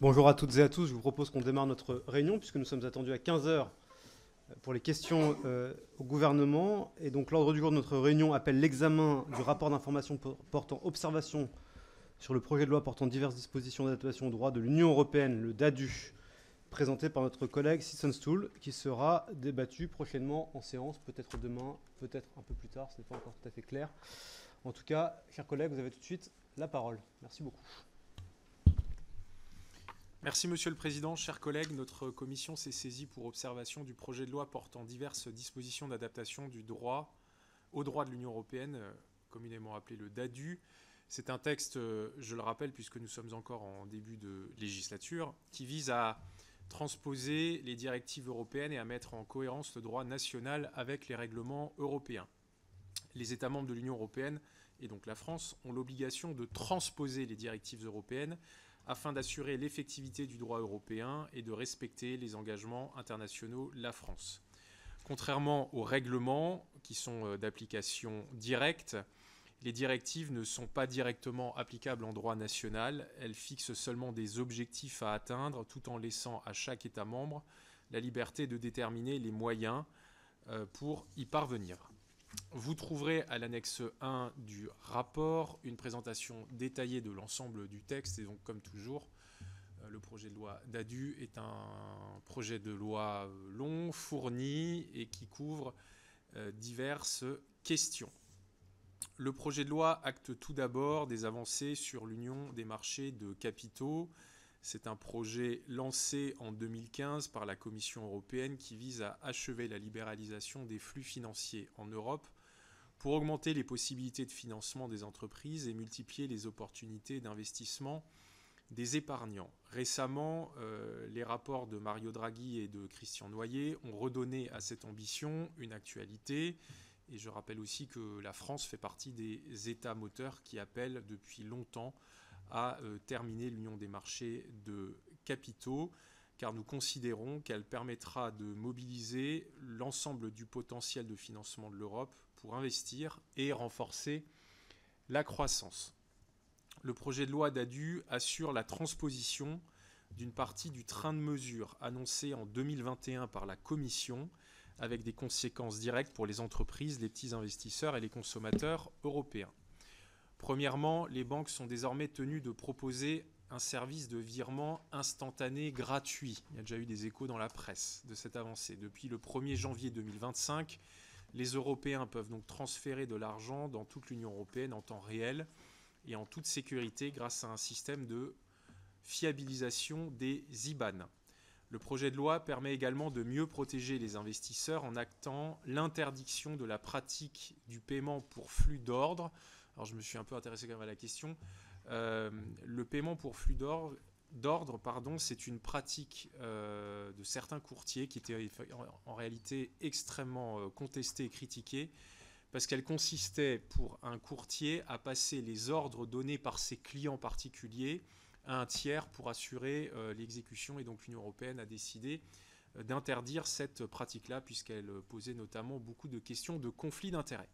Bonjour à toutes et à tous, je vous propose qu'on démarre notre réunion puisque nous sommes attendus à 15 heures pour les questions au gouvernement. Et donc l'ordre du jour de notre réunion appelle l'examen du rapport d'information portant observation sur le projet de loi portant diverses dispositions d'adaptation au droit de l'Union européenne, le DADU, présenté par notre collègue Sissenstuhl, qui sera débattu prochainement en séance, peut-être demain, peut-être un peu plus tard, ce n'est pas encore tout à fait clair. En tout cas, chers collègues, vous avez tout de suite la parole. Merci beaucoup. Merci Monsieur le Président. Chers collègues, notre commission s'est saisie pour observation du projet de loi portant diverses dispositions d'adaptation du droit au droit de l'Union européenne, communément appelé le DADU. C'est un texte, je le rappelle, puisque nous sommes encore en début de législature, qui vise à transposer les directives européennes et à mettre en cohérence le droit national avec les règlements européens. Les États membres de l'Union européenne, et donc la France, ont l'obligation de transposer les directives européennes afin d'assurer l'effectivité du droit européen et de respecter les engagements internationaux de la France. Contrairement aux règlements qui sont d'application directe, les directives ne sont pas directement applicables en droit national. Elles fixent seulement des objectifs à atteindre tout en laissant à chaque État membre la liberté de déterminer les moyens pour y parvenir. Vous trouverez à l'annexe 1 du rapport une présentation détaillée de l'ensemble du texte. Et donc, comme toujours, le projet de loi DADU est un projet de loi long, fourni et qui couvre diverses questions. Le projet de loi acte tout d'abord des avancées sur l'union des marchés de capitaux. C'est un projet lancé en 2015 par la Commission européenne qui vise à achever la libéralisation des flux financiers en Europe pour augmenter les possibilités de financement des entreprises et multiplier les opportunités d'investissement des épargnants. Récemment, les rapports de Mario Draghi et de Christian Noyer ont redonné à cette ambition une actualité. Et je rappelle aussi que la France fait partie des États moteurs qui appellent depuis longtemps à terminer l'union des marchés de capitaux, car nous considérons qu'elle permettra de mobiliser l'ensemble du potentiel de financement de l'Europe pour investir et renforcer la croissance. Le projet de loi DADU assure la transposition d'une partie du train de mesures annoncé en 2021 par la Commission, avec des conséquences directes pour les entreprises, les petits investisseurs et les consommateurs européens. Premièrement, les banques sont désormais tenues de proposer un service de virement instantané gratuit. Il y a déjà eu des échos dans la presse de cette avancée. Depuis le 1er janvier 2025, les Européens peuvent donc transférer de l'argent dans toute l'Union européenne en temps réel et en toute sécurité grâce à un système de fiabilisation des IBAN. Le projet de loi permet également de mieux protéger les investisseurs en actant l'interdiction de la pratique du paiement pour flux d'ordre. Alors je me suis un peu intéressé quand même à la question. Le paiement pour flux d'ordre, c'est une pratique de certains courtiers qui était en réalité extrêmement contestée et critiquée parce qu'elle consistait pour un courtier à passer les ordres donnés par ses clients particuliers à un tiers pour assurer l'exécution. Et donc l'Union européenne a décidé d'interdire cette pratique-là puisqu'elle posait notamment beaucoup de questions de conflit d'intérêts.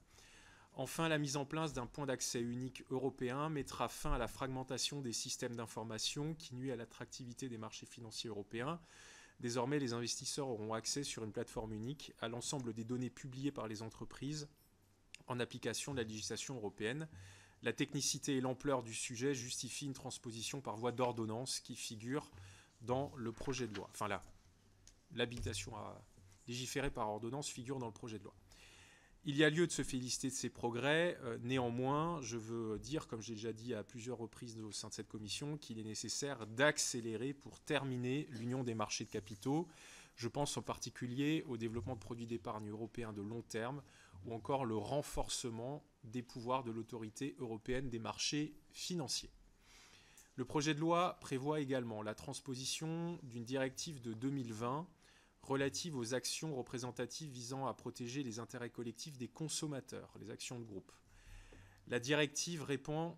Enfin, la mise en place d'un point d'accès unique européen mettra fin à la fragmentation des systèmes d'information qui nuit à l'attractivité des marchés financiers européens. Désormais, les investisseurs auront accès sur une plateforme unique à l'ensemble des données publiées par les entreprises en application de la législation européenne. La technicité et l'ampleur du sujet justifient une transposition par voie d'ordonnance qui figure dans le projet de loi. Enfin, l'habilitation à légiférer par ordonnance figure dans le projet de loi. Il y a lieu de se féliciter de ces progrès. Néanmoins, je veux dire, comme j'ai déjà dit à plusieurs reprises au sein de cette commission, qu'il est nécessaire d'accélérer pour terminer l'union des marchés de capitaux. Je pense en particulier au développement de produits d'épargne européens de long terme ou encore le renforcement des pouvoirs de l'autorité européenne des marchés financiers. Le projet de loi prévoit également la transposition d'une directive de 2020 relative aux actions représentatives visant à protéger les intérêts collectifs des consommateurs, les actions de groupe. La directive répond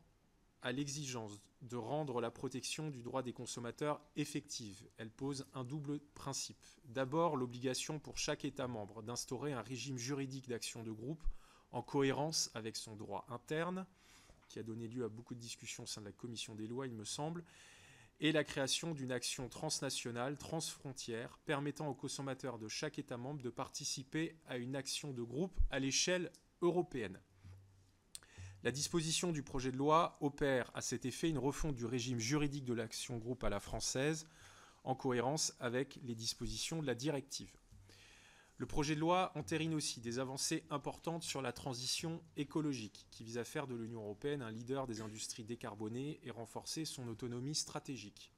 à l'exigence de rendre la protection du droit des consommateurs effective. Elle pose un double principe. D'abord, l'obligation pour chaque État membre d'instaurer un régime juridique d'action de groupe en cohérence avec son droit interne, qui a donné lieu à beaucoup de discussions au sein de la Commission des lois, il me semble, et la création d'une action transnationale, transfrontière, permettant aux consommateurs de chaque État membre de participer à une action de groupe à l'échelle européenne. La disposition du projet de loi opère à cet effet une refonte du régime juridique de l'action groupe à la française, en cohérence avec les dispositions de la directive. Le projet de loi entérine aussi des avancées importantes sur la transition écologique, qui vise à faire de l'Union européenne un leader des industries décarbonées et renforcer son autonomie stratégique.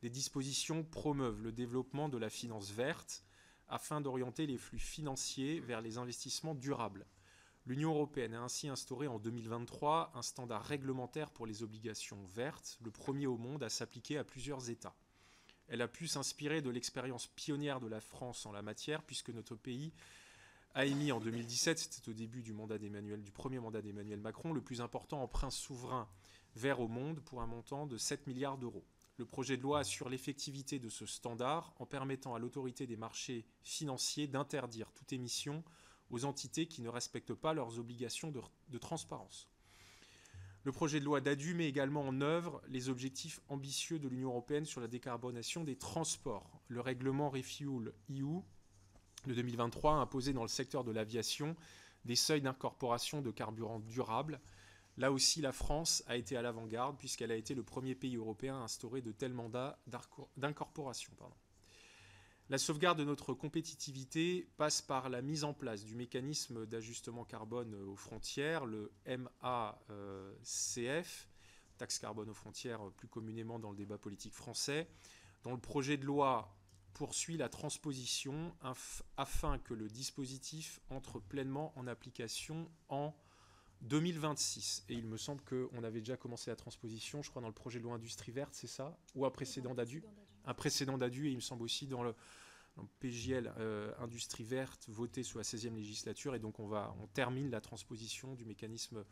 Des dispositions promeuvent le développement de la finance verte afin d'orienter les flux financiers vers les investissements durables. L'Union européenne a ainsi instauré en 2023 un standard réglementaire pour les obligations vertes, le premier au monde à s'appliquer à plusieurs États. Elle a pu s'inspirer de l'expérience pionnière de la France en la matière, puisque notre pays a émis en 2017, c'était au début du premier mandat d'Emmanuel Macron, le plus important emprunt souverain vert au monde pour un montant de 7 milliards d'euros. Le projet de loi assure l'effectivité de ce standard en permettant à l'autorité des marchés financiers d'interdire toute émission aux entités qui ne respectent pas leurs obligations de transparence. Le projet de loi DADU met également en œuvre les objectifs ambitieux de l'Union européenne sur la décarbonation des transports. Le règlement Refuel EU de 2023 a imposé dans le secteur de l'aviation des seuils d'incorporation de carburants durables. Là aussi, la France a été à l'avant-garde puisqu'elle a été le premier pays européen à instaurer de tels mandats d'incorporation. La sauvegarde de notre compétitivité passe par la mise en place du mécanisme d'ajustement carbone aux frontières, le MACF, taxe carbone aux frontières plus communément dans le débat politique français, dont le projet de loi poursuit la transposition afin que le dispositif entre pleinement en application en 2026. Et il me semble qu'on avait déjà commencé la transposition, je crois, dans le projet de loi Industrie verte, c'est ça? Ou un précédent DADU? Un précédent DADU, et il me semble aussi dans le PJL Industrie verte voté sous la 16e législature. Et donc on termine la transposition du mécanisme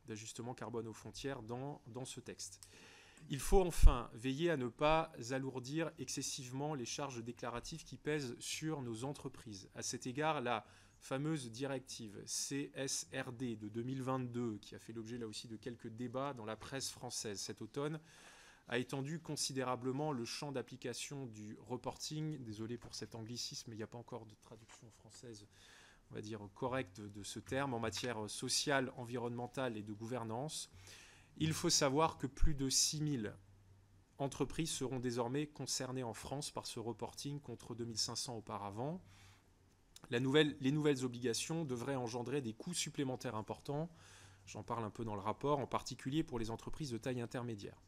d'ajustement carbone aux frontières dans ce texte. Il faut enfin veiller à ne pas alourdir excessivement les charges déclaratives qui pèsent sur nos entreprises. À cet égard, la fameuse directive CSRD de 2022, qui a fait l'objet là aussi de quelques débats dans la presse française cet automne, a étendu considérablement le champ d'application du reporting. Désolé pour cet anglicisme, mais il n'y a pas encore de traduction française, on va dire, correcte de ce terme, en matière sociale, environnementale et de gouvernance. Il faut savoir que plus de 6000 entreprises seront désormais concernées en France par ce reporting contre 2500 auparavant. Les nouvelles obligations devraient engendrer des coûts supplémentaires importants. J'en parle un peu dans le rapport, en particulier pour les entreprises de taille intermédiaire.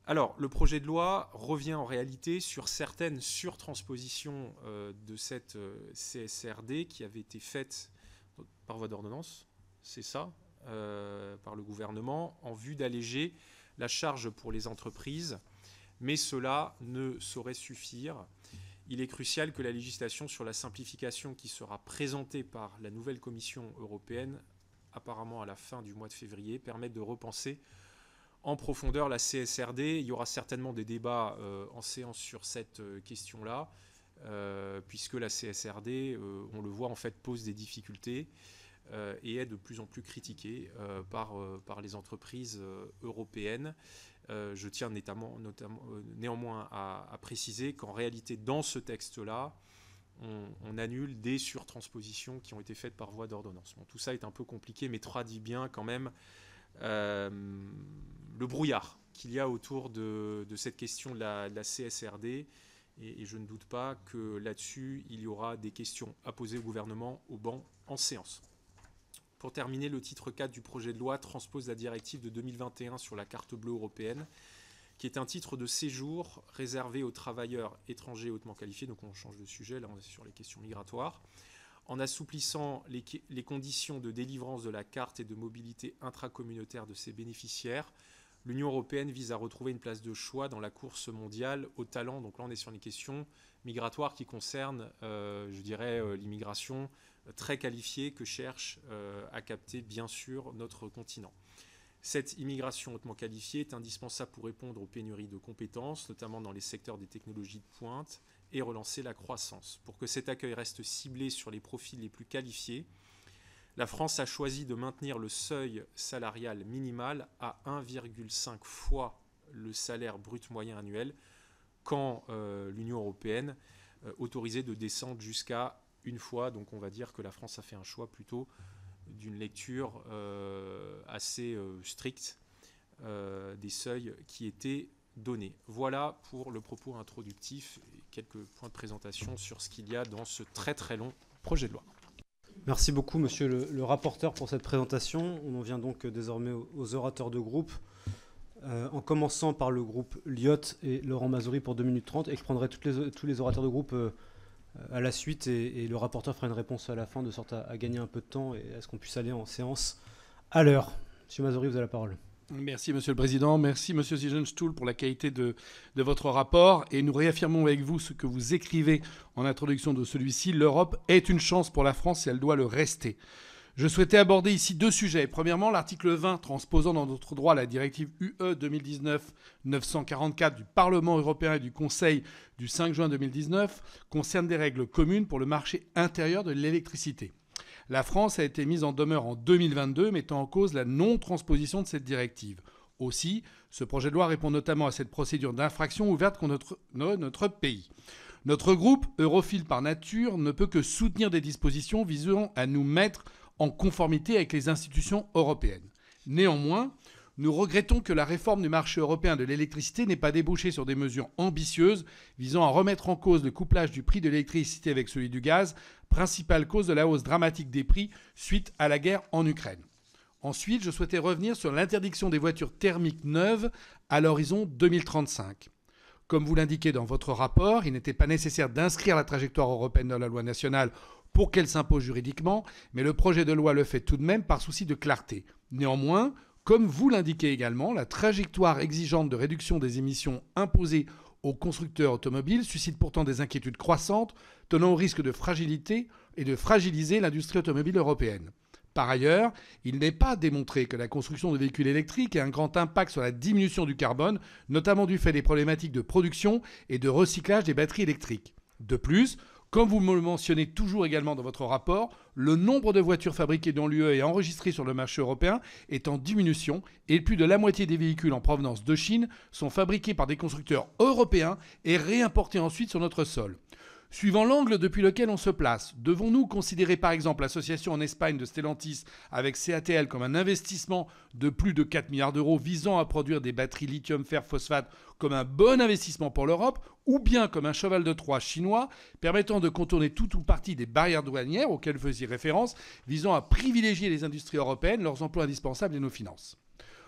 Alors, le projet de loi revient en réalité sur certaines surtranspositions de cette CSRD qui avait été faite par voie d'ordonnance, c'est ça, par le gouvernement, en vue d'alléger la charge pour les entreprises. Mais cela ne saurait suffire. Il est crucial que la législation sur la simplification qui sera présentée par la nouvelle Commission européenne, apparemment à la fin du mois de février, permette de repenser en profondeur la CSRD. Il y aura certainement des débats en séance sur cette question-là, puisque la CSRD, on le voit, en fait, pose des difficultés et est de plus en plus critiquée par les entreprises européennes. Je tiens néanmoins à préciser qu'en réalité, dans ce texte-là, on annule des surtranspositions qui ont été faites par voie d'ordonnance. Bon, tout ça est un peu compliqué, mais traduit bien quand même le brouillard qu'il y a autour de cette question de la CSRD. Et je ne doute pas que là-dessus, il y aura des questions à poser au gouvernement au banc en séance. Pour terminer, le titre 4 du projet de loi transpose la directive de 2021 sur la carte bleue européenne, qui est un titre de séjour réservé aux travailleurs étrangers hautement qualifiés. Donc on change de sujet, là on est sur les questions migratoires. En assouplissant les conditions de délivrance de la carte et de mobilité intracommunautaire de ses bénéficiaires, l'Union européenne vise à retrouver une place de choix dans la course mondiale au talent. Donc là, on est sur les questions migratoires qui concernent, l'immigration très qualifiée que cherche à capter, bien sûr, notre continent. Cette immigration hautement qualifiée est indispensable pour répondre aux pénuries de compétences, notamment dans les secteurs des technologies de pointe, et relancer la croissance. Pour que cet accueil reste ciblé sur les profils les plus qualifiés, la France a choisi de maintenir le seuil salarial minimal à 1,5 fois le salaire brut moyen annuel, quand l'Union européenne autorisait de descendre jusqu'à une fois. Donc on va dire que la France a fait un choix plutôt d'une lecture assez stricte des seuils qui étaient donnés. Voilà pour le propos introductif et quelques points de présentation sur ce qu'il y a dans ce très très long projet de loi. Merci beaucoup, monsieur le rapporteur, pour cette présentation. On en vient donc désormais aux orateurs de groupe, en commençant par le groupe Lyotte et Laurent Mazouri pour 2 minutes 30, et je prendrai tous les orateurs de groupe à la suite, et le rapporteur fera une réponse à la fin, de sorte à gagner un peu de temps et à ce qu'on puisse aller en séance à l'heure. Monsieur Mazouri, vous avez la parole. Merci, Monsieur le Président. Merci, Monsieur Siegenstuhl, pour la qualité de votre rapport. Et nous réaffirmons avec vous ce que vous écrivez en introduction de celui-ci. L'Europe est une chance pour la France et elle doit le rester. Je souhaitais aborder ici 2 sujets. Premièrement, l'article 20, transposant dans notre droit la directive UE 2019-944 du Parlement européen et du Conseil du 5 juin 2019, concerne des règles communes pour le marché intérieur de l'électricité. La France a été mise en demeure en 2022, mettant en cause la non-transposition de cette directive. Aussi, ce projet de loi répond notamment à cette procédure d'infraction ouverte contre notre pays. Notre groupe, europhile par nature, ne peut que soutenir des dispositions visant à nous mettre en conformité avec les institutions européennes. Néanmoins, nous regrettons que la réforme du marché européen de l'électricité n'ait pas débouché sur des mesures ambitieuses visant à remettre en cause le couplage du prix de l'électricité avec celui du gaz, principale cause de la hausse dramatique des prix suite à la guerre en Ukraine. Ensuite, je souhaitais revenir sur l'interdiction des voitures thermiques neuves à l'horizon 2035. Comme vous l'indiquez dans votre rapport, il n'était pas nécessaire d'inscrire la trajectoire européenne dans la loi nationale pour qu'elle s'impose juridiquement, mais le projet de loi le fait tout de même par souci de clarté. Néanmoins, comme vous l'indiquez également, la trajectoire exigeante de réduction des émissions imposée aux constructeurs automobiles suscite pourtant des inquiétudes croissantes, tenant au risque de fragilité et de fragiliser l'industrie automobile européenne. Par ailleurs, il n'est pas démontré que la construction de véhicules électriques ait un grand impact sur la diminution du carbone, notamment du fait des problématiques de production et de recyclage des batteries électriques. De plus, comme vous me le mentionnez toujours également dans votre rapport, le nombre de voitures fabriquées dans l'UE et enregistrées sur le marché européen est en diminution et plus de la moitié des véhicules en provenance de Chine sont fabriqués par des constructeurs européens et réimportés ensuite sur notre sol. Suivant l'angle depuis lequel on se place, devons-nous considérer par exemple l'association en Espagne de Stellantis avec CATL comme un investissement de plus de 4 milliards d'euros visant à produire des batteries lithium-fer-phosphate comme un bon investissement pour l'Europe, ou bien comme un cheval de Troie chinois permettant de contourner tout ou partie des barrières douanières auxquelles vous faisiez référence, visant à privilégier les industries européennes, leurs emplois indispensables et nos finances.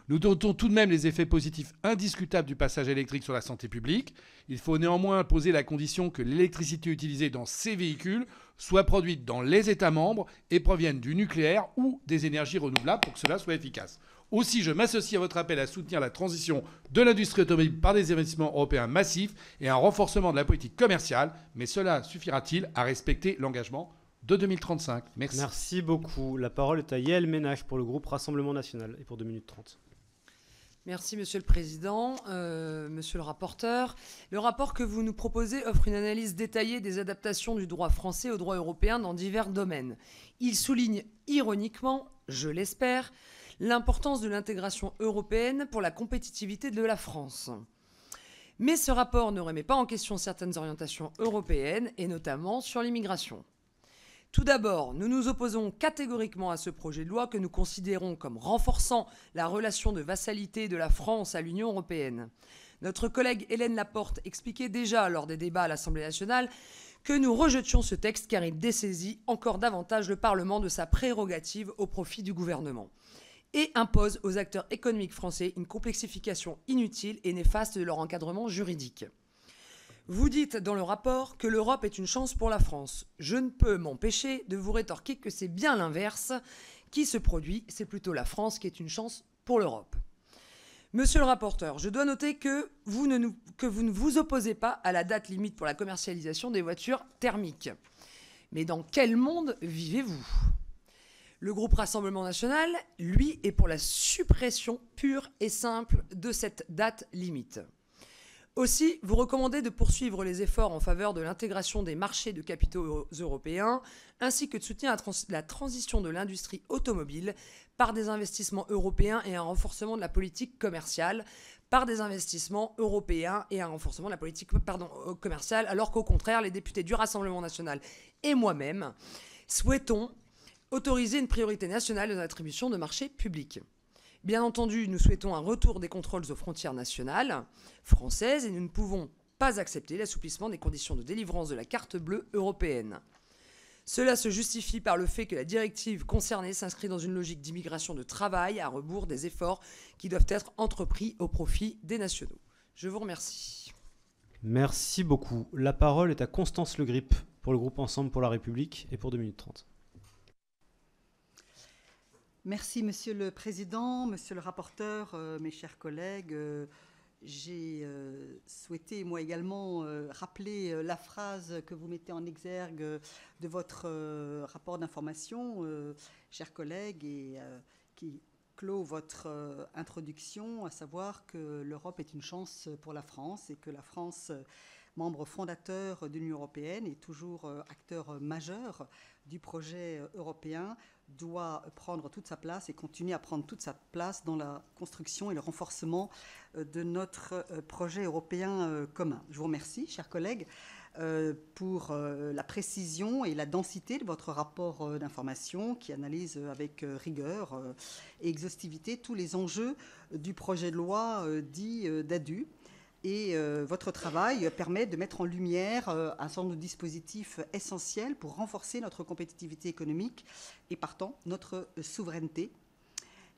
Nous notons tout de même les effets positifs indiscutables du passage électrique sur la santé publique. Il faut néanmoins poser la condition que l'électricité utilisée dans ces véhicules soit produite dans les États membres et provienne du nucléaire ou des énergies renouvelables pour que cela soit efficace. Aussi, je m'associe à votre appel à soutenir la transition de l'industrie automobile par des investissements européens massifs et un renforcement de la politique commerciale. Mais cela suffira-t-il à respecter l'engagement de 2035 ? Merci. Merci beaucoup. La parole est à Yael Ménage pour le groupe Rassemblement National et pour 2 minutes 30. Merci, Monsieur le Président, Monsieur le rapporteur. Le rapport que vous nous proposez offre une analyse détaillée des adaptations du droit français au droit européen dans divers domaines. Il souligne ironiquement, je l'espère, l'importance de l'intégration européenne pour la compétitivité de la France. Mais ce rapport ne remet pas en question certaines orientations européennes, et notamment sur l'immigration. Tout d'abord, nous nous opposons catégoriquement à ce projet de loi que nous considérons comme renforçant la relation de vassalité de la France à l'Union européenne. Notre collègue Hélène Laporte expliquait déjà lors des débats à l'Assemblée nationale que nous rejetions ce texte car il dessaisit encore davantage le Parlement de sa prérogative au profit du gouvernement et impose aux acteurs économiques français une complexification inutile et néfaste de leur encadrement juridique. Vous dites dans le rapport que l'Europe est une chance pour la France. Je ne peux m'empêcher de vous rétorquer que c'est bien l'inverse qui se produit. C'est plutôt la France qui est une chance pour l'Europe. Monsieur le rapporteur, je dois noter que vous ne vous opposez pas à la date limite pour la commercialisation des voitures thermiques. Mais dans quel monde vivez-vous ? Le groupe Rassemblement National, lui, est pour la suppression pure et simple de cette date limite. Aussi, vous recommandez de poursuivre les efforts en faveur de l'intégration des marchés de capitaux européens, ainsi que de soutenir la transition de l'industrie automobile par des investissements européens et un renforcement de la politique commerciale, par des investissements européens et un renforcement de la politique commerciale, alors qu'au contraire, les députés du Rassemblement national et moi-même souhaitons autoriser une priorité nationale dans l'attribution de marchés publics. Bien entendu, nous souhaitons un retour des contrôles aux frontières nationales françaises et nous ne pouvons pas accepter l'assouplissement des conditions de délivrance de la carte bleue européenne. Cela se justifie par le fait que la directive concernée s'inscrit dans une logique d'immigration de travail à rebours des efforts qui doivent être entrepris au profit des nationaux. Je vous remercie. Merci beaucoup. La parole est à Constance Le Grip pour le groupe Ensemble pour la République et pour 2 minutes 30. Merci Monsieur le Président, Monsieur le rapporteur, mes chers collègues. J'ai souhaité, moi également, rappeler la phrase que vous mettez en exergue de votre rapport d'information, chers collègues, et qui clôt votre introduction, à savoir que l'Europe est une chance pour la France et que la France, membre fondateur de l'Union européenne et toujours acteur majeur du projet européen, doit prendre toute sa place et continuer à prendre toute sa place dans la construction et le renforcement de notre projet européen commun. Je vous remercie, chers collègues, pour la précision et la densité de votre rapport d'information qui analyse avec rigueur et exhaustivité tous les enjeux du projet de loi dit DADU. Et votre travail permet de mettre en lumière un certain nombre de dispositifs essentiels pour renforcer notre compétitivité économique et partant notre souveraineté.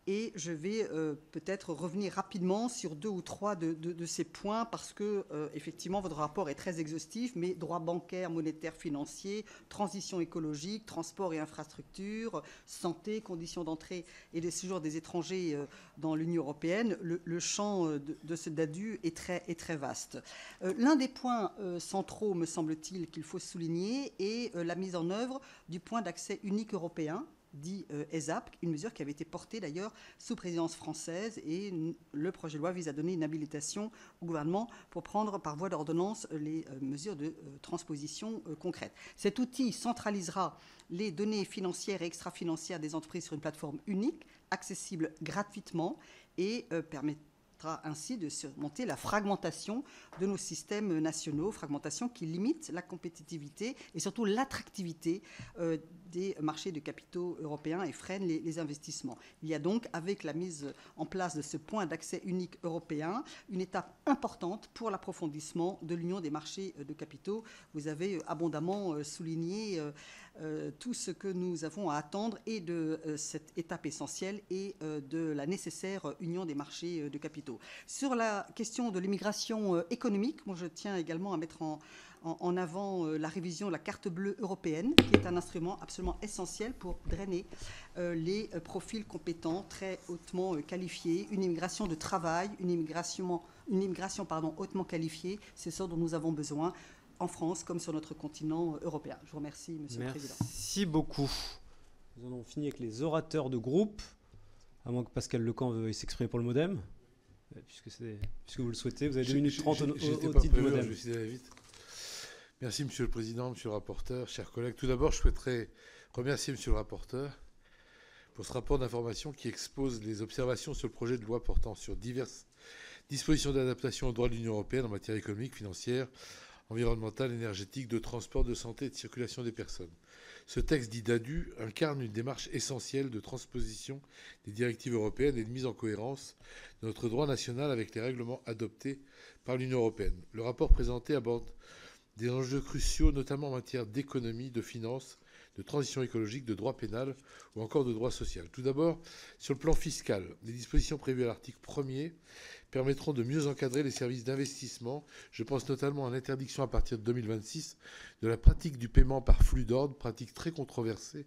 Et je vais peut-être revenir rapidement sur 2 ou 3 de ces points parce que, effectivement, votre rapport est très exhaustif, mais droit bancaire, monétaire, financier, transition écologique, transport et infrastructure, santé, conditions d'entrée et de séjour des étrangers dans l'Union européenne, le champ de ce DADU est très vaste. L'un des points centraux, me semble-t-il, qu'il faut souligner est la mise en œuvre du point d'accès unique européen, dit ESAP, une mesure qui avait été portée d'ailleurs sous présidence française, et le projet de loi vise à donner une habilitation au gouvernement pour prendre par voie d'ordonnance les mesures de transposition concrètes. Cet outil centralisera les données financières et extra-financières des entreprises sur une plateforme unique, accessible gratuitement et permettra ainsi de surmonter la fragmentation de nos systèmes nationaux, fragmentation qui limite la compétitivité et surtout l'attractivité des marchés de capitaux européens et freine les investissements. Il y a donc, avec la mise en place de ce point d'accès unique européen, une étape importante pour l'approfondissement de l'union des marchés de capitaux. Vous avez abondamment souligné tout ce que nous avons à attendre et de cette étape essentielle et de la nécessaire union des marchés de capitaux. Sur la question de l'immigration économique, moi je tiens également à mettre en avant la révision de la carte bleue européenne, qui est un instrument absolument essentiel pour drainer les profils compétents, très hautement qualifiés, une immigration de travail, une immigration hautement qualifiée, c'est ce dont nous avons besoin en France comme sur notre continent européen. Je vous remercie, Monsieur le Président. Merci beaucoup. Nous en avons fini avec les orateurs de groupe, à moins que Pascal Lecamp veuille s'exprimer pour le MoDem, puisque vous le souhaitez. Vous avez 2 minutes 30 au titre du MoDem. Je vais essayer d'aller vite. Merci, Monsieur le Président, Monsieur le rapporteur, chers collègues. Tout d'abord, je souhaiterais remercier Monsieur le rapporteur pour ce rapport d'information qui expose les observations sur le projet de loi portant sur diverses dispositions d'adaptation au droit de l'Union européenne en matière économique, financière, environnementale, énergétique, de transport, de santé et de circulation des personnes. Ce texte dit DADU incarne une démarche essentielle de transposition des directives européennes et de mise en cohérence de notre droit national avec les règlements adoptés par l'Union européenne. Le rapport présenté aborde des enjeux cruciaux, notamment en matière d'économie, de finances, de transition écologique, de droit pénal ou encore de droit social. Tout d'abord, sur le plan fiscal, les dispositions prévues à l'article 1er permettront de mieux encadrer les services d'investissement. Je pense notamment à l'interdiction à partir de 2026 de la pratique du paiement par flux d'ordre, pratique très controversée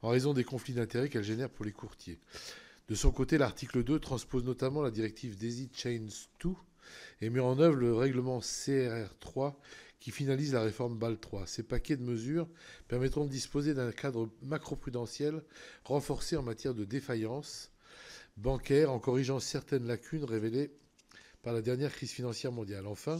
en raison des conflits d'intérêts qu'elle génère pour les courtiers. De son côté, l'article 2 transpose notamment la directive Daisy Chain 2 et met en œuvre le règlement CRR3 qui finalise la réforme Bâle 3. Ces paquets de mesures permettront de disposer d'un cadre macroprudentiel renforcé en matière de défaillance bancaire en corrigeant certaines lacunes révélées par la dernière crise financière mondiale. Enfin,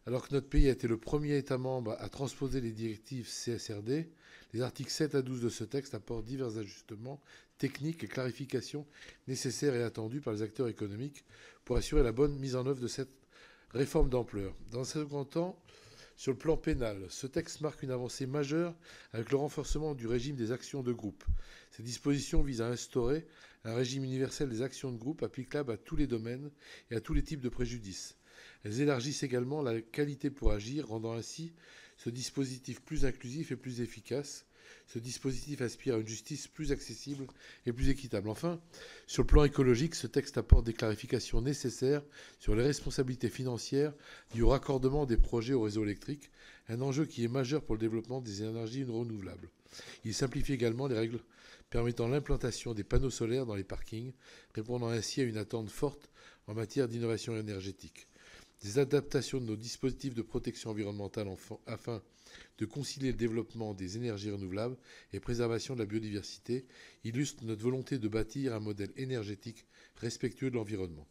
Alors que notre pays a été le premier État membre à transposer les directives CSRD, les articles 7 à 12 de ce texte apportent divers ajustements techniques et clarifications nécessaires et attendus par les acteurs économiques pour assurer la bonne mise en œuvre de cette réforme d'ampleur. Dans un second temps, sur le plan pénal, ce texte marque une avancée majeure avec le renforcement du régime des actions de groupe. Ces dispositions visent à instaurer un régime universel des actions de groupe applicable à tous les domaines et à tous les types de préjudices. Elles élargissent également la qualité pour agir, rendant ainsi ce dispositif plus inclusif et plus efficace. Ce dispositif aspire à une justice plus accessible et plus équitable. Enfin, sur le plan écologique, ce texte apporte des clarifications nécessaires sur les responsabilités financières liées au raccordement des projets au réseau électrique, un enjeu qui est majeur pour le développement des énergies renouvelables. Il simplifie également les règles permettant l'implantation des panneaux solaires dans les parkings, répondant ainsi à une attente forte en matière d'innovation énergétique. Des adaptations de nos dispositifs de protection environnementale afin de concilier le développement des énergies renouvelables et préservation de la biodiversité illustrent notre volonté de bâtir un modèle énergétique respectueux de l'environnement.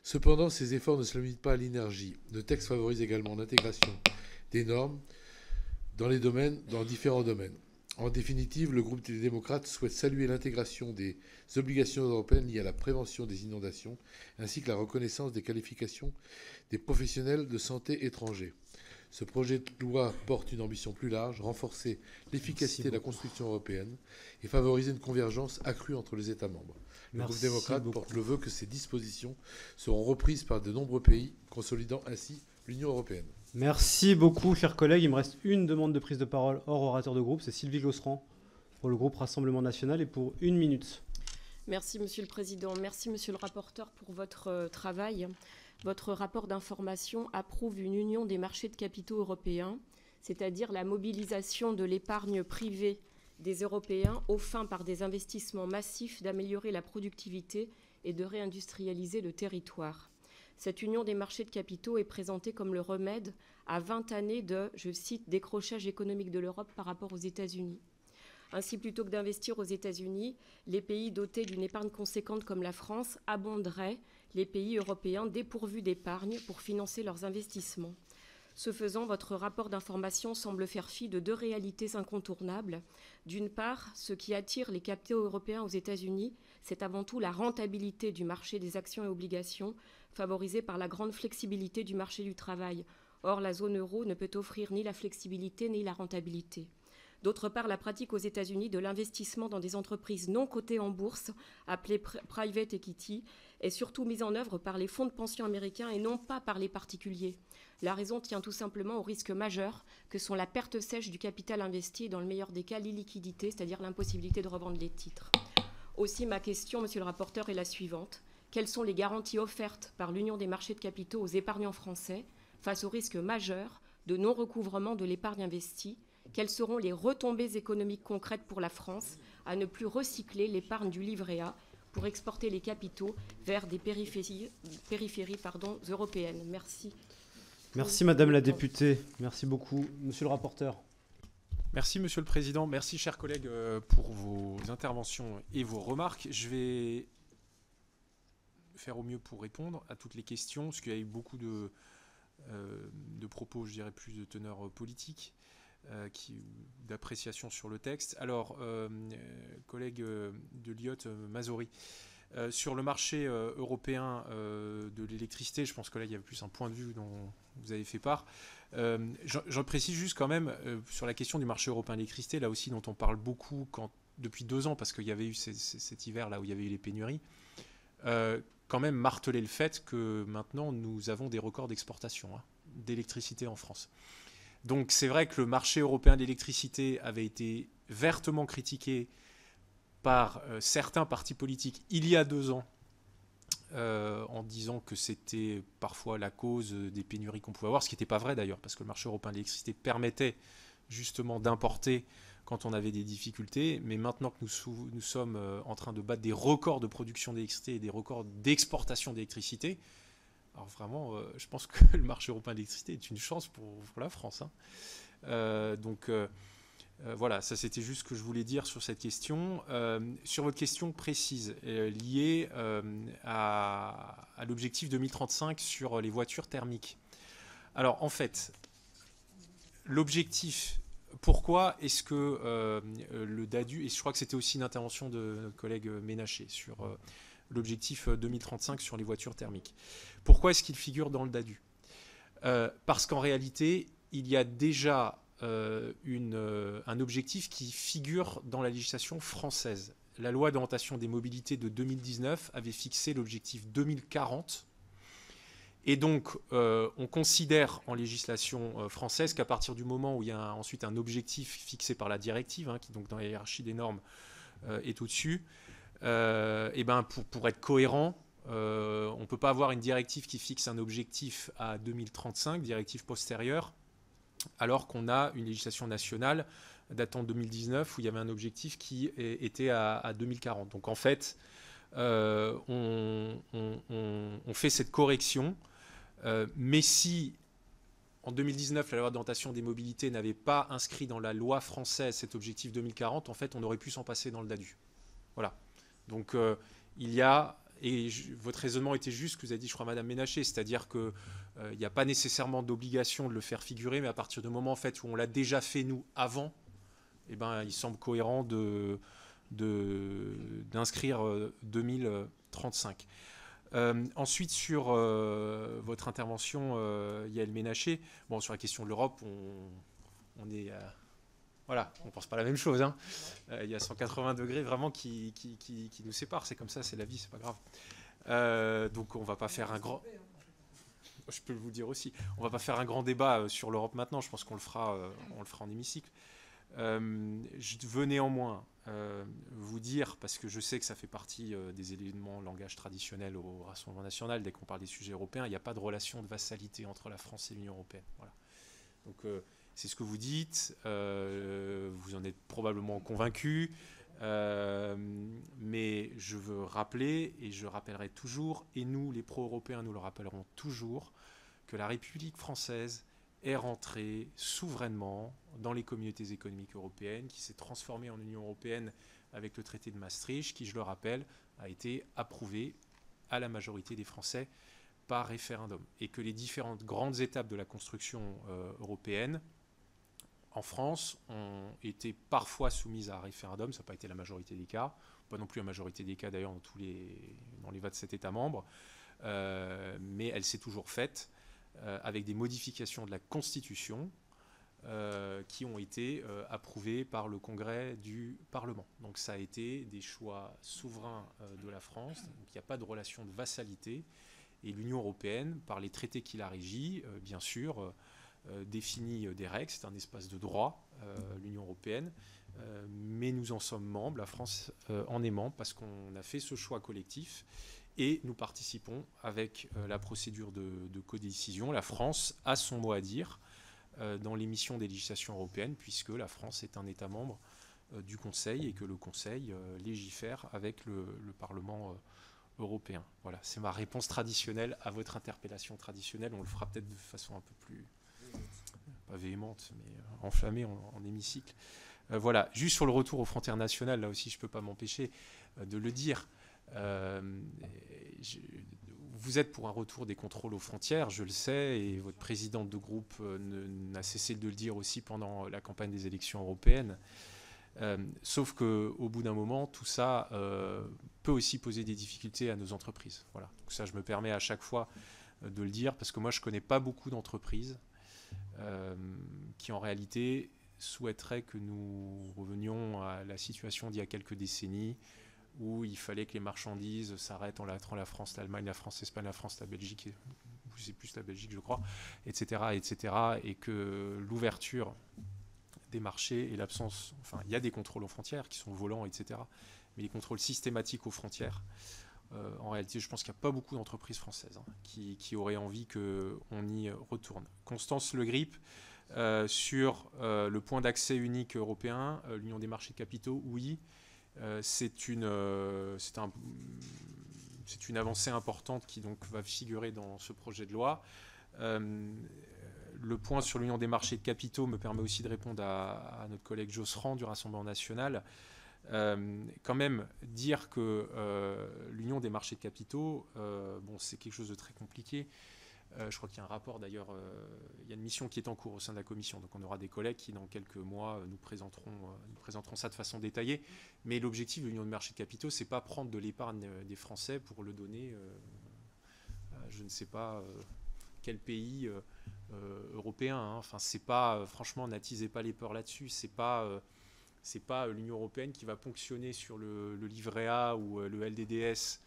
Cependant, ces efforts ne se limitent pas à l'énergie. Le texte favorise également l'intégration des normes dans différents domaines. En définitive, le groupe des démocrates souhaite saluer l'intégration des obligations européennes liées à la prévention des inondations, ainsi que la reconnaissance des qualifications des professionnels de santé étrangers. Ce projet de loi porte une ambition plus large, renforcer l'efficacité de la construction européenne et favoriser une convergence accrue entre les États membres. Le groupe démocrate porte le vœu que ces dispositions seront reprises par de nombreux pays, consolidant ainsi l'Union européenne. Merci beaucoup, chers collègues. Il me reste une demande de prise de parole hors orateur de groupe. C'est Sylvie Josserand pour le groupe Rassemblement National et pour 1 minute. Merci, Monsieur le Président. Merci, Monsieur le rapporteur, pour votre travail. Votre rapport d'information approuve une union des marchés de capitaux européens, c'est-à-dire la mobilisation de l'épargne privée des Européens aux fins, par des investissements massifs, d'améliorer la productivité et de réindustrialiser le territoire. Cette union des marchés de capitaux est présentée comme le remède à 20 années de, je cite, décrochage économique de l'Europe par rapport aux États-Unis. Ainsi, plutôt que d'investir aux États-Unis, les pays dotés d'une épargne conséquente comme la France abonderaient les pays européens dépourvus d'épargne pour financer leurs investissements. Ce faisant, votre rapport d'information semble faire fi de 2 réalités incontournables. D'une part, ce qui attire les capitaux européens aux États-Unis, c'est avant tout la rentabilité du marché des actions et obligations, favorisée par la grande flexibilité du marché du travail. Or, la zone euro ne peut offrir ni la flexibilité ni la rentabilité. D'autre part, la pratique aux États-Unis de l'investissement dans des entreprises non cotées en bourse, appelées private equity, est surtout mise en œuvre par les fonds de pension américains et non pas par les particuliers. La raison tient tout simplement au risque majeur que sont la perte sèche du capital investi et, dans le meilleur des cas, l'illiquidité, c'est-à-dire l'impossibilité de revendre les titres. Aussi, ma question, Monsieur le rapporteur, est la suivante. Quelles sont les garanties offertes par l'Union des marchés de capitaux aux épargnants français face au risque majeur de non-recouvrement de l'épargne investie? Quelles seront les retombées économiques concrètes pour la France à ne plus recycler l'épargne du livret A pour exporter les capitaux vers des périphéries européennes? Merci. Merci, Madame la députée. Merci beaucoup. Monsieur le rapporteur. Merci, Monsieur le Président. Merci, chers collègues, pour vos interventions et vos remarques. Je vais faire au mieux pour répondre à toutes les questions, parce qu'il y a eu beaucoup de propos, je dirais, plus de teneur politique, d'appréciation sur le texte. Alors, collègue de Lyotte, Mazori, sur le marché européen de l'électricité, je pense que là, il y avait plus un point de vue dont vous avez fait part. J'en précise juste quand même, sur la question du marché européen de l'électricité, là aussi dont on parle beaucoup depuis 2 ans, parce qu'il y avait eu cet hiver-là où il y avait eu les pénuries, quand même marteler le fait que maintenant, nous avons des records d'exportation d'électricité en France. Donc c'est vrai que le marché européen de l'électricité avait été vertement critiqué par certains partis politiques il y a 2 ans, en disant que c'était parfois la cause des pénuries qu'on pouvait avoir, ce qui n'était pas vrai d'ailleurs, parce que le marché européen de l'électricité permettait justement d'importer quand on avait des difficultés. Mais maintenant que nous sommes en train de battre des records de production d'électricité et des records d'exportation d'électricité, alors vraiment, je pense que le marché européen de l'électricité est une chance pour la France. Voilà, ça c'était juste ce que je voulais dire sur cette question. Sur votre question précise liée à l'objectif 2035 sur les voitures thermiques. Alors, en fait, l'objectif... Pourquoi est-ce que le DADU, et je crois que c'était aussi une intervention de notre collègue Ménaché sur l'objectif 2035 sur les voitures thermiques, pourquoi est-ce qu'il figure dans le DADU? Parce qu'en réalité, il y a déjà un objectif qui figure dans la législation française. La loi d'orientation des mobilités de 2019 avait fixé l'objectif 2040. Et donc, on considère en législation française qu'à partir du moment où il y a ensuite un objectif fixé par la directive, hein, qui donc dans la hiérarchie des normes est au-dessus, et ben pour être cohérent, on ne peut pas avoir une directive qui fixe un objectif à 2035, directive postérieure, alors qu'on a une législation nationale datant de 2019 où il y avait un objectif qui était à 2040. Donc en fait, on fait cette correction. Mais si, en 2019, la loi d'orientation des mobilités n'avait pas inscrit dans la loi française cet objectif 2040, en fait, on aurait pu s'en passer dans le DADU. Voilà. Donc, il y a... Et votre raisonnement était juste, que vous avez dit, je crois, Madame Ménaché, c'est-à-dire qu'il n'y a pas nécessairement d'obligation de le faire figurer, mais à partir du moment en fait, où on l'a déjà fait, nous, avant, eh ben, il semble cohérent d'inscrire 2035. Ensuite, sur votre intervention, Yael Ménaché, bon, sur la question de l'Europe, on est... voilà, on ne pense pas la même chose. Hein. Il y a 180 degrés vraiment qui nous séparent. C'est comme ça, c'est la vie, c'est pas grave. Donc on ne va pas faire un grand... Je peux vous le dire aussi. On ne va pas faire un grand débat sur l'Europe maintenant. Je pense qu'on le fera en hémicycle. Je veux néanmoins vous dire, parce que je sais que ça fait partie des éléments langage traditionnel au Rassemblement national, dès qu'on parle des sujets européens, il n'y a pas de relation de vassalité entre la France et l'Union européenne. Voilà. Donc c'est ce que vous dites, vous en êtes probablement convaincu, mais je veux rappeler, et je rappellerai toujours, et nous les pro-européens nous le rappellerons toujours, que la République française est rentrée souverainement dans les communautés économiques européennes, qui s'est transformée en Union européenne avec le traité de Maastricht, qui, je le rappelle, a été approuvé à la majorité des Français par référendum. Et que les différentes grandes étapes de la construction européenne, en France, ont été parfois soumises à référendum. Ça n'a pas été la majorité des cas, pas non plus la majorité des cas d'ailleurs dans les 27 États membres, mais elle s'est toujours faite avec des modifications de la Constitution qui ont été approuvées par le Congrès du Parlement. Donc ça a été des choix souverains de la France, donc il n'y a pas de relation de vassalité, et l'Union européenne, par les traités qui la régit, bien sûr, définit des règles, c'est un espace de droit, l'Union européenne, mais nous en sommes membres, la France en est membre, parce qu'on a fait ce choix collectif, et nous participons avec la procédure de codécision. La France a son mot à dire dans l'émission des législations européennes, puisque la France est un État membre du Conseil, et que le Conseil légifère avec le Parlement européen. Voilà, c'est ma réponse traditionnelle à votre interpellation traditionnelle. On le fera peut-être de façon un peu plus... pas véhémente, mais enflammée en hémicycle. Voilà, juste sur le retour aux frontières nationales, là aussi je ne peux pas m'empêcher de le dire. Vous êtes pour un retour des contrôles aux frontières, je le sais, et votre présidente de groupe n'a cessé de le dire aussi pendant la campagne des élections européennes. Sauf qu'au bout d'un moment, tout ça peut aussi poser des difficultés à nos entreprises. Voilà. Donc ça, je me permets à chaque fois de le dire, parce que moi, je ne connais pas beaucoup d'entreprises qui, en réalité, souhaiteraient que nous revenions à la situation d'il y a quelques décennies, où il fallait que les marchandises s'arrêtent entre la France, l'Allemagne, la France, l'Espagne, la France, la Belgique, c'est plus la Belgique, je crois, etc., etc., et que l'ouverture des marchés et l'absence... Enfin, il y a des contrôles aux frontières qui sont volants, etc., mais les contrôles systématiques aux frontières, en réalité, je pense qu'il n'y a pas beaucoup d'entreprises françaises qui auraient envie qu'on y retourne. Constance Le Grip, sur le point d'accès unique européen, l'Union des marchés de capitaux, oui, c'est une avancée importante qui donc va figurer dans ce projet de loi. Le point sur l'Union des marchés de capitaux me permet aussi de répondre à notre collègue Josserand du Rassemblement national. Quand même, dire que l'Union des marchés de capitaux, bon, c'est quelque chose de très compliqué. Je crois qu'il y a un rapport d'ailleurs, il y a une mission qui est en cours au sein de la commission, donc on aura des collègues qui dans quelques mois nous présenteront ça de façon détaillée. Mais l'objectif de l'union de marché de capitaux, c'est pas prendre de l'épargne des Français pour le donner, je ne sais pas quel pays européen. Hein. Enfin, c'est pas, franchement, n'attisez pas les peurs là-dessus. C'est pas l'Union européenne qui va ponctionner sur le livret A ou le LDDS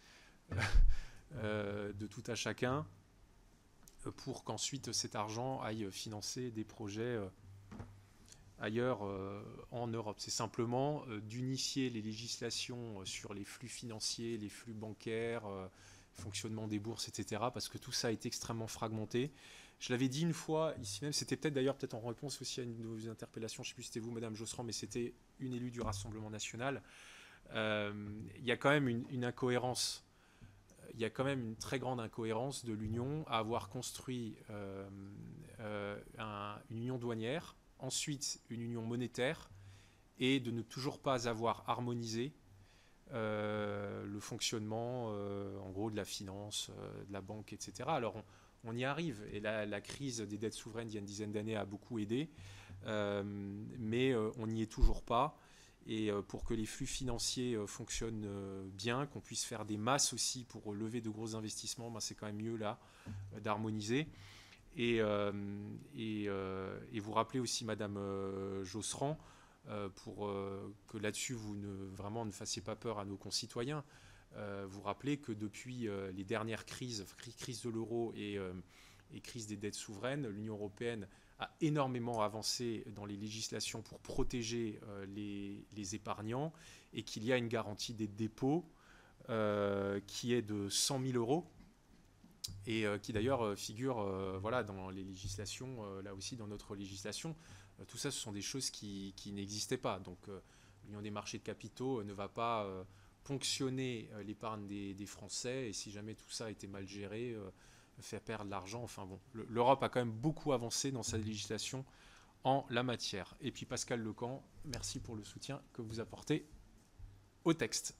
de tout à chacun, pour qu'ensuite cet argent aille financer des projets ailleurs en Europe. C'est simplement d'unifier les législations sur les flux financiers, les flux bancaires, fonctionnement des bourses, etc. Parce que tout ça est extrêmement fragmenté. Je l'avais dit une fois ici même, c'était peut-être en réponse aussi à une de vos interpellations, je ne sais plus si c'était vous, Madame Josserand, mais c'était une élue du Rassemblement national. Il y a quand même une incohérence. Il y a quand même une très grande incohérence de l'Union à avoir construit une union douanière, ensuite une union monétaire, et de ne toujours pas avoir harmonisé le fonctionnement, en gros, de la finance, de la banque, etc. Alors, on y arrive, et la crise des dettes souveraines d'il y a une dizaine d'années a beaucoup aidé, mais on n'y est toujours pas. Et pour que les flux financiers fonctionnent bien, qu'on puisse faire des masses aussi pour lever de gros investissements, ben c'est quand même mieux là d'harmoniser. Et vous rappelez aussi, Madame Josserand, pour que là-dessus vous vraiment ne fassiez pas peur à nos concitoyens. Vous rappelez que depuis les dernières crises, crise de l'euro et crise des dettes souveraines, l'Union européenne a énormément avancé dans les législations pour protéger les épargnants, et qu'il y a une garantie des dépôts qui est de 100 000 euros et qui d'ailleurs figure voilà, dans les législations, là aussi dans notre législation. Tout ça, ce sont des choses qui n'existaient pas. Donc l'Union des marchés de capitaux ne va pas ponctionner l'épargne des Français, et si jamais tout ça a été mal géré, faire perdre l'argent. Enfin bon, l'Europe a quand même beaucoup avancé dans sa législation en la matière. Et puis Pascal Lecamp, merci pour le soutien que vous apportez au texte.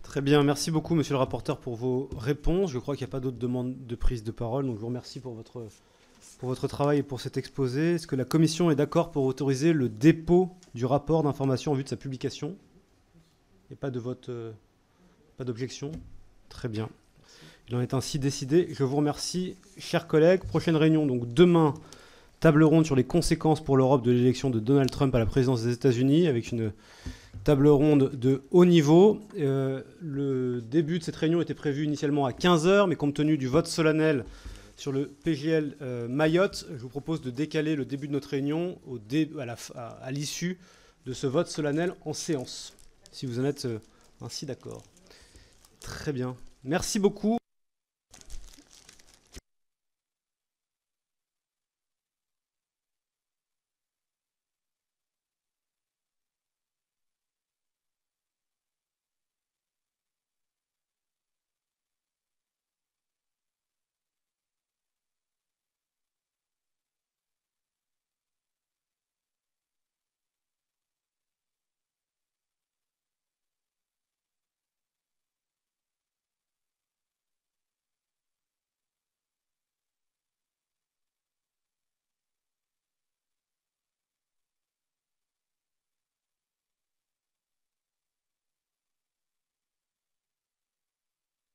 Très bien, merci beaucoup monsieur le rapporteur pour vos réponses. Je crois qu'il n'y a pas d'autres demandes de prise de parole, donc je vous remercie pour votre travail et pour cet exposé. Est-ce que la Commission est d'accord pour autoriser le dépôt du rapport d'information en vue de sa publication? Il n'y a pas de vote, pas d'objection? Très bien. Il en est ainsi décidé. Je vous remercie, chers collègues. Prochaine réunion, donc demain, table ronde sur les conséquences pour l'Europe de l'élection de Donald Trump à la présidence des États-Unis, avec une table ronde de haut niveau. Le début de cette réunion était prévu initialement à 15h, mais compte tenu du vote solennel sur le PGL Mayotte, je vous propose de décaler le début de notre réunion à l'issue de ce vote solennel en séance, si vous en êtes ainsi d'accord. Très bien. Merci beaucoup.